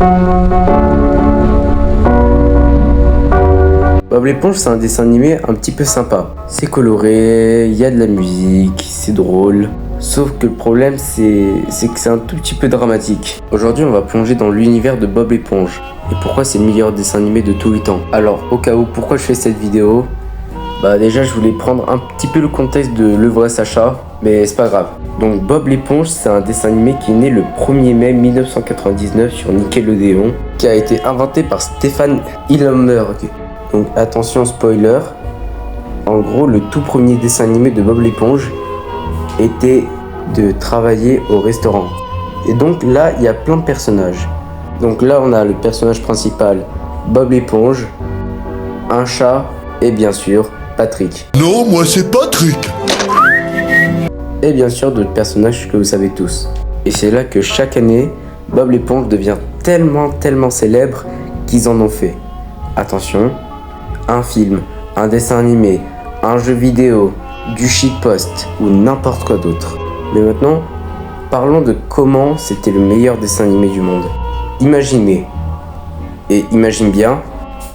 Bob l'éponge, c'est un dessin animé un petit peu sympa. C'est coloré, il y a de la musique, c'est drôle. Sauf que le problème, c'est que c'est un tout petit peu dramatique. Aujourd'hui, on va plonger dans l'univers de Bob l'éponge. Et pourquoi c'est le meilleur dessin animé de tous les temps. Alors, au cas où, pourquoi je fais cette vidéo? Bah déjà, je voulais prendre un petit peu le contexte de Le Vrai Sacha, mais c'est pas grave. Donc Bob l'éponge, c'est un dessin animé qui est né le 1er mai 1999 sur Nickelodeon, qui a été inventé par Stephen Hillenburg. Donc attention spoiler, en gros le tout premier dessin animé de Bob l'éponge était de travailler au restaurant. Et donc là il y a plein de personnages. Donc là on a le personnage principal Bob l'éponge, un chat et bien sûr Patrick. Non, moi c'est Patrick. Et bien sûr d'autres personnages que vous savez tous. Et c'est là que chaque année Bob l'éponge devient tellement célèbre qu'ils en ont fait. Attention, un film, un dessin animé, un jeu vidéo, du shitpost ou n'importe quoi d'autre. Mais maintenant, parlons de comment c'était le meilleur dessin animé du monde. Imaginez, et imagine bien,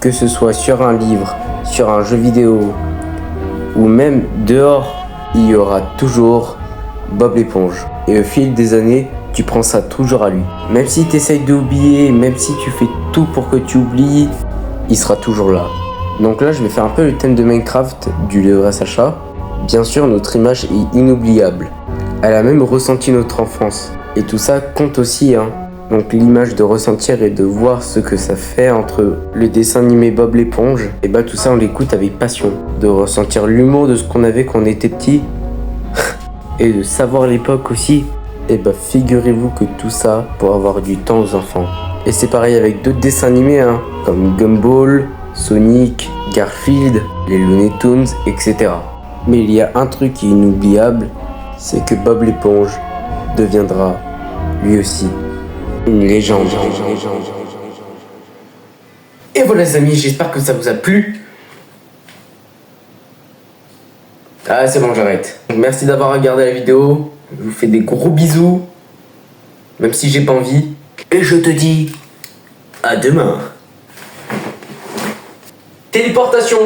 que ce soit sur un livre, sur un jeu vidéo, ou même dehors, il y aura toujours Bob l'éponge. Et au fil des années, tu prends ça toujours à lui. Même si tu essayes d'oublier, même si tu fais tout pour que tu oublies, il sera toujours là. Donc là, je vais faire un peu le thème de Minecraft du Le Vrai Sacha. Bien sûr, notre image est inoubliable. Elle a même ressenti notre enfance. Et tout ça compte aussi, hein. Donc l'image de ressentir et de voir ce que ça fait entre le dessin animé Bob l'éponge, et bah tout ça on l'écoute avec passion. De ressentir l'humour de ce qu'on avait quand on était petit. Et de savoir l'époque aussi. Et bah figurez-vous que tout ça pour avoir du temps aux enfants. Et c'est pareil avec d'autres dessins animés, hein, comme Gumball, Sonic, Garfield, les Looney Tunes, etc. Mais il y a un truc qui est inoubliable, c'est que Bob l'éponge deviendra, lui aussi, une légende. Et voilà les amis, j'espère que ça vous a plu. Ah c'est bon, j'arrête. Merci d'avoir regardé la vidéo. Je vous fais des gros bisous, même si j'ai pas envie. Et je te dis à demain. Téléportation.